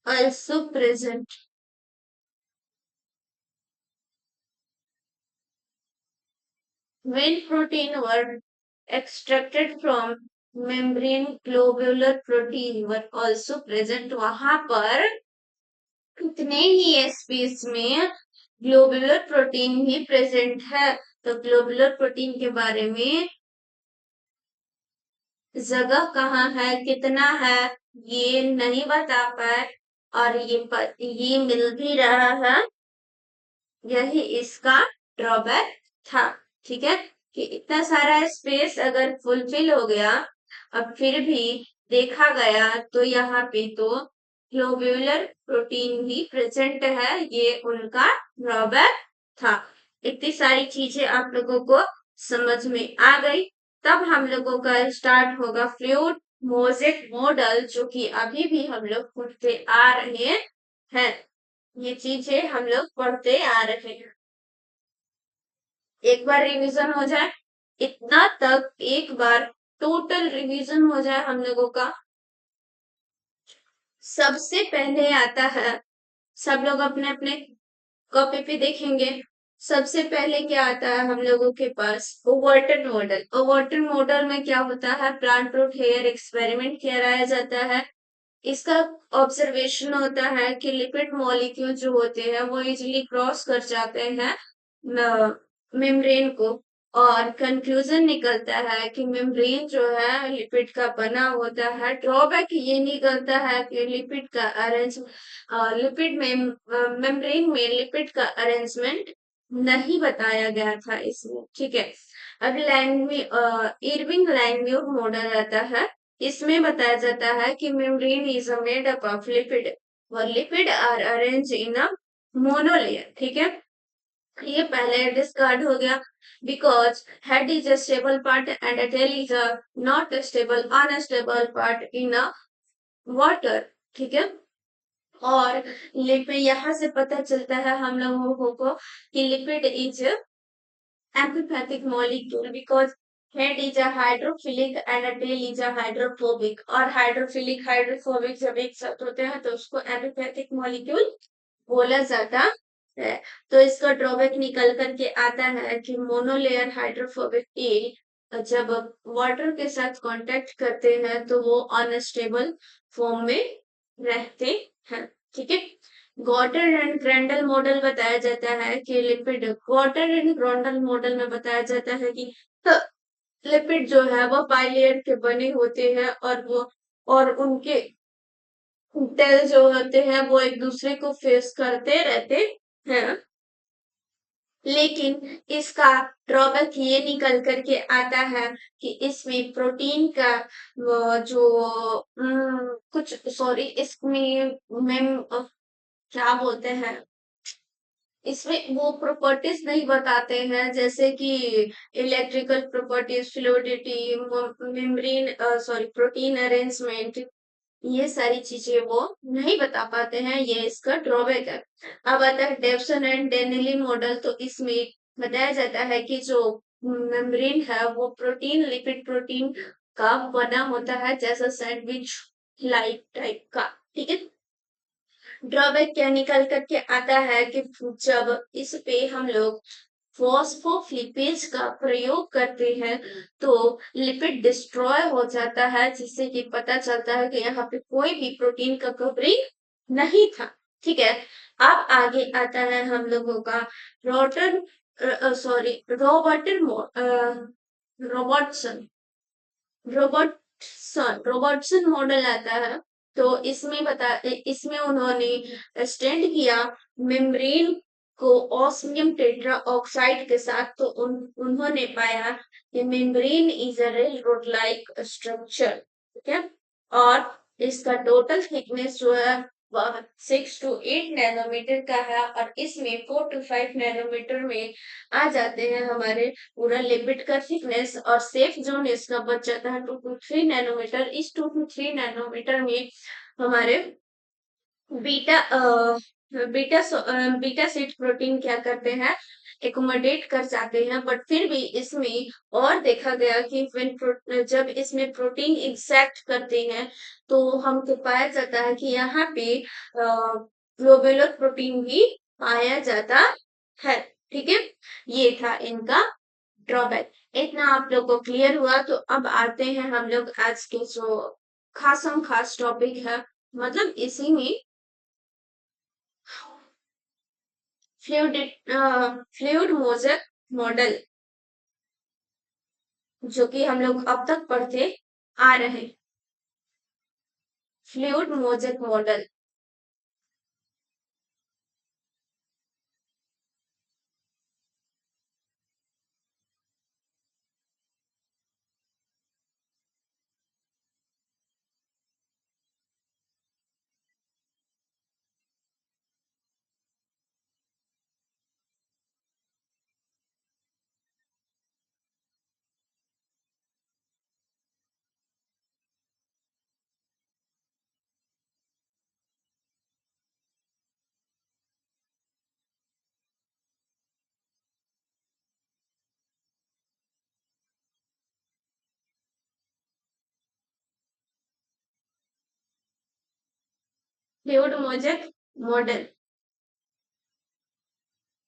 also present when protein were extracted from membrane globular protein were also present वहां पर उतने ही स्पेस में ग्लोबुलर प्रोटीन भी प्रेजेंट है। तो ग्लोबुलर प्रोटीन के बारे में जगह कहाँ है, कितना है, ये नहीं बता पाए, और ये मिल भी रहा है, यही इसका ड्रॉबैक था। ठीक है, कि इतना सारा स्पेस अगर फुलफिल हो गया अब फिर भी देखा गया तो यहाँ पे तो ग्लोब्यूलर प्रोटीन भी प्रेजेंट है, ये उनका ड्रॉबैक था। इतनी सारी चीजें आप लोगों को समझ में आ गई। तब हम लोगों का स्टार्ट होगा फ्लूइड मोज़ेक मॉडल, जो कि अभी भी हम लोग पढ़ते आ रहे हैं। ये चीजें हम लोग पढ़ते आ रहे हैं। एक बार रिवीजन हो जाए, इतना तक एक बार टोटल रिवीजन हो जाए हम लोगों का। सबसे पहले आता है, सब लोग अपने अपने कॉपी पे देखेंगे, सबसे पहले क्या आता है हम लोगों के पास ओवर्टन मॉडल। ओवर्टन मॉडल में क्या होता है, प्लांट रूट हेयर एक्सपेरिमेंट कराया जाता है। इसका ऑब्जर्वेशन होता है कि लिपिड मॉलिक्यूल जो होते हैं वो इजिली क्रॉस कर जाते हैं मेम्ब्रेन को, और कंक्लूजन निकलता है कि मेम्ब्रेन जो है लिपिड का बना होता है। ड्रॉबैक ये निकलता है कि लिपिड का अरेंज लिपिड में मेम्ब्रेन में लिपिड का अरेंजमेंट नहीं बताया गया था इसमें। ठीक है, अब इरविंग लैंगम्यूर मॉडल आता है। इसमें बताया जाता है कि membrane is made up of lipid और lipid are arrange in a monolayer. ठीक है, ये पहले डिस्कार्ड हो गया, because head is a stable part and tail is a not stable unstable part in a water. ठीक है, और लिपिड यहाँ से पता चलता है हम लोगों को कि lipid is amphipathic molecule because head is a hydrophilic and a tail is a hydrophobic, और हाइड्रोफिलिक हाइड्रोफोबिक जब एक साथ होते हैं तो उसको एम्फीपैथिक मॉलिक्यूल बोला जाता है। तो इसका ड्रॉबैक निकल करके आता है कि मोनोलेयर हाइड्रोफोबिक टेल जब वाटर के साथ कांटेक्ट करते हैं तो वो अनस्टेबल फॉर्म में रहते हैं। ठीक है, गॉटर एंड ग्रैंडल मॉडल बताया जाता है कि लिपिड गॉटर एंड ग्रैंडल मॉडल में बताया जाता है कि लिपिड जो है वो बाइलेयर के बने होते हैं, और उनके टेल जो होते हैं वो एक दूसरे को फेस करते रहते हैं। लेकिन इसका ड्रॉबैक ये निकल करके आता है कि इसमें प्रोटीन का जो कुछ सॉरी इसमें क्या बोलते हैं, इसमें वो प्रॉपर्टीज नहीं बताते हैं, जैसे कि electrical properties, fluidity, membrane sorry protein arrangement, ये सारी चीजें वो नहीं बता पाते हैं, ये इसका ड्रॉबैक है। अब आता है डेवसन एंड डेनिली मॉडल। तो इसमें बताया जाता है कि जो मेम्ब्रेन है वो प्रोटीन लिपिड प्रोटीन का बना होता है, जैसा सैंडविच लाइक टाइप का। ठीक है, ड्रॉबैक क्या निकल करके आता है कि जब इस पे हम लोग फॉस्फोलिपिड्स का प्रयोग करते हैं तो लिपिड डिस्ट्रॉय हो जाता है, जिससे कि पता चलता है कि यहाँ पे कोई भी प्रोटीन का कवरिंग नहीं था। ठीक है, अब आगे आता है हम लोगों का rotten sorry Robertson Robertson model आता है। तो इसमें उन्होंने स्टेंड किया मेम्ब्रेन को ऑस्मियम टेट्रा ऑक्साइड के साथ। तो उन्होंने पाया कि membrane is a rail road like structure. ठीक है, और इसका टोटल थिकनेस जो है वह 6 to 8 नैनोमीटर का है, और इसमें 4 to 5 नैनोमीटर में आ जाते हैं हमारे पूरा लिपिड का थिकनेस, और सेफ जोन इसका बच जाता है 2 to 3 नैनोमीटर। इस 2 to 3 नैनोमीटर में हमारे बीटा बीटा सीट प्रोटीन क्या करते हैं, एकोमोडेट कर जाते हैं, बट फिर भी इसमें और देखा गया कि जब इसमें प्रोटीन इंसेक्ट करते हैं तो हमको पाया जाता है कि यहाँ पे ग्लोबुलर प्रोटीन भी पाया जाता है। ठीक है, ये था इनका ड्रॉबैक। इतना आप लोग को क्लियर हुआ, तो अब आते हैं हम लोग आज के जो खासम खास टॉपिक है, मतलब इसी में फ्लूइड फ्लूइड मोजेक मॉडल, जो कि हम लोग अब तक पढ़ते आ रहे हैं। Fluid mosaic model, fluid mosaic model,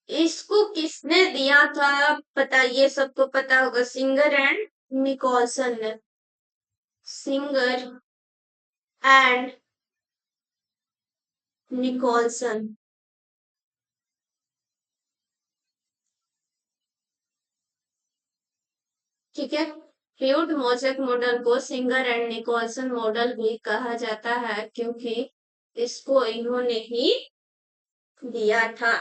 इसको किसने दिया था पता, ये सबको पता होगा, सिंगर एंड निकोलसन ने। सिंगर एंड निकोलसन, ठीक है। फ्लूइड मोजेक मॉडल को सिंगर एंड निकोलसन मॉडल भी कहा जाता है, क्योंकि इसको इन्होंने ही दिया था।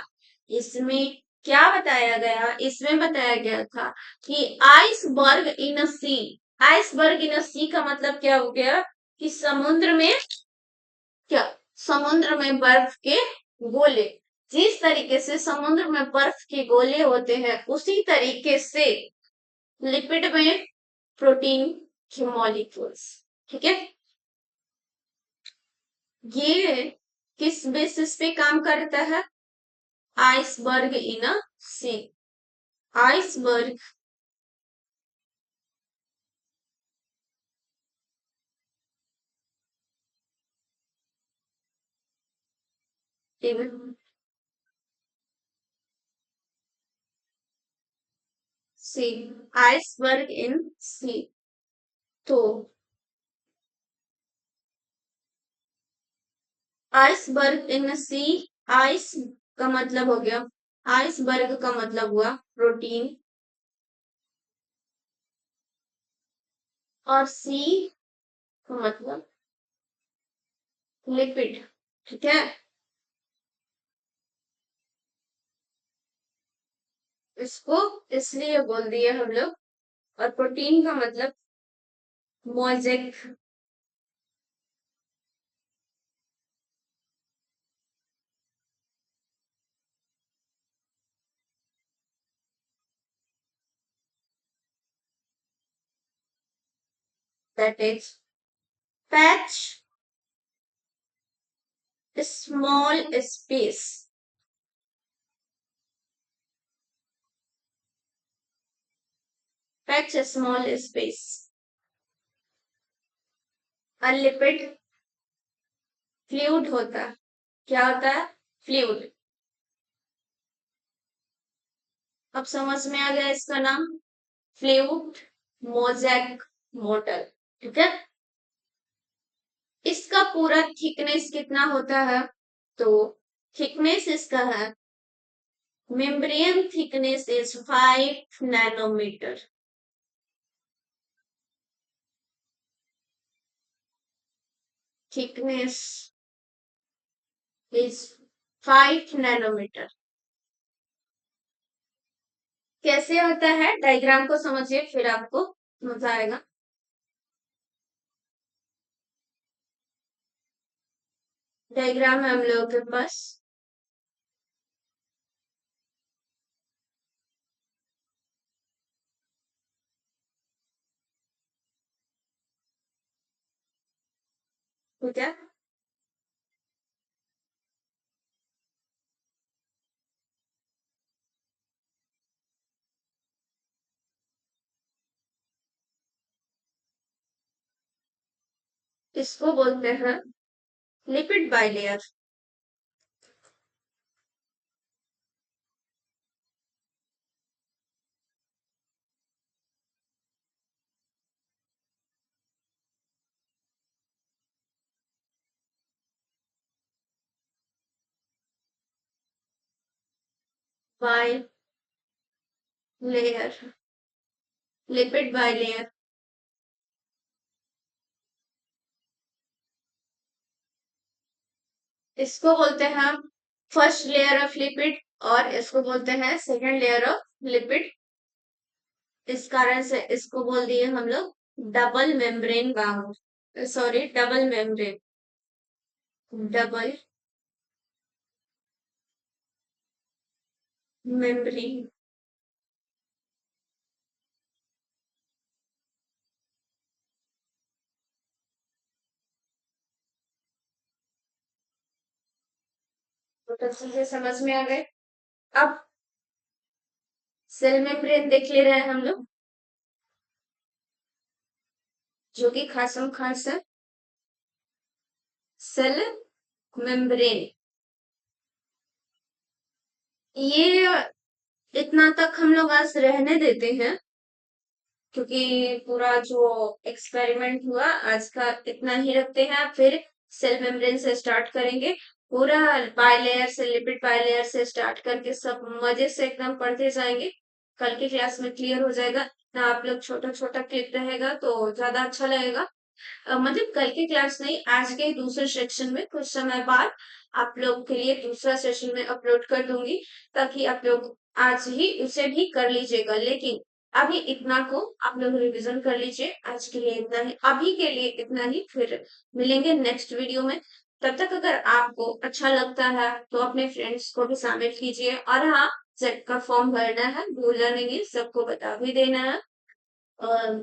इसमें क्या बताया गया, इसमें बताया गया था कि iceberg in sea, iceberg in सी का मतलब क्या हो गया कि समुद्र में, क्या, समुद्र में बर्फ के गोले, जिस तरीके से समुद्र में बर्फ के गोले होते हैं उसी तरीके से लिपिड में प्रोटीन के मॉलिक्यूल्स। ठीक है, ये किस बेसिस पे काम करता है, iceberg in a sea, iceberg in sea, iceberg in sea. तो आइसबर्ग इन सी, आइस का मतलब हो गया, आइसबर्ग का मतलब हुआ प्रोटीन, और सी का मतलब लिपिड। ठीक है, इसको इसलिए बोल दिए हम लोग। और प्रोटीन का मतलब mosaic, that is patch small space, patch small space. Lipid fluid होता है, क्या होता है, फ्लूइड। अब समझ में आ गया इसका नाम, फ्लूइड मोजेक मॉडल। ठीक है, इसका पूरा थिकनेस कितना होता है, तो थिकनेस इसका है, membrane thickness is 5 nanometer. Thickness is 5 nanometer. कैसे होता है, डायग्राम को समझिए फिर आपको मजा आएगा। डायग्राम है हम लोगों के पास, ठीक है। इसको बोलते हैं lipid bilayer. Bilayer, lipid bilayer. इसको बोलते हैं फर्स्ट लेयर ऑफ लिपिड और इसको बोलते हैं सेकंड लेयर ऑफ लिपिड। इस कारण से इसको बोल दिए हम लोग double membrane bound, sorry double membrane, double membrane. तो चीजें समझ में आ गए। अब सेल मेम्ब्रेन देख ले रहे हैं हम लोग, जो कि खासम खास है सेल मेम्ब्रेन। ये इतना तक हम लोग आज रहने देते हैं, क्योंकि पूरा जो एक्सपेरिमेंट हुआ आज का इतना ही रखते हैं। फिर सेल मेम्ब्रेन से स्टार्ट करेंगे, पूरा बायलेयर से लिपिड बायलेयर से स्टार्ट करके सब मजे से एकदम पढ़ते जाएंगे। कल की क्लास में क्लियर हो जाएगा ना। आप लोग छोटा छोटा क्लिप रहेगा तो ज्यादा अच्छा लगेगा। मतलब कल की क्लास नहीं, आज के दूसरे सेक्शन में कुछ समय बाद आप लोग के लिए दूसरा सेशन में अपलोड कर दूंगी, ताकि आप लोग आज ही उसे भी कर लीजिएगा। लेकिन अभी इतना को आप लोग रिवीजन कर लीजिए। आज के लिए इतना ही, अभी के लिए इतना ही। फिर मिलेंगे नेक्स्ट वीडियो में। तब तक अगर आपको अच्छा लगता है तो अपने फ्रेंड्स को भी शामिल कीजिए। और हाँ, जेड का फॉर्म भरना है, भूलना नहीं है, सबको बता भी देना है। और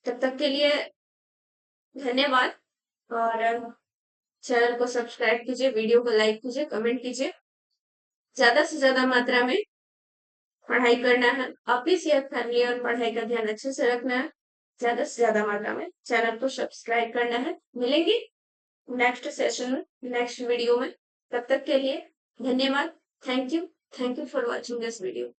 तब तक के लिए धन्यवाद। और चैनल को सब्सक्राइब कीजिए, वीडियो को लाइक कीजिए, कमेंट कीजिए। ज्यादा से ज्यादा मात्रा में पढ़ाई करना है, अपनी सेहत, फैमिली और पढ़ाई का ध्यान अच्छे से रखना है। ज्यादा से ज्यादा मात्रा में चैनल को सब्सक्राइब करना है। मिलेंगे नेक्स्ट सेशन में, नेक्स्ट वीडियो में। तब तक के लिए धन्यवाद। Thank you, thank you for watching this video.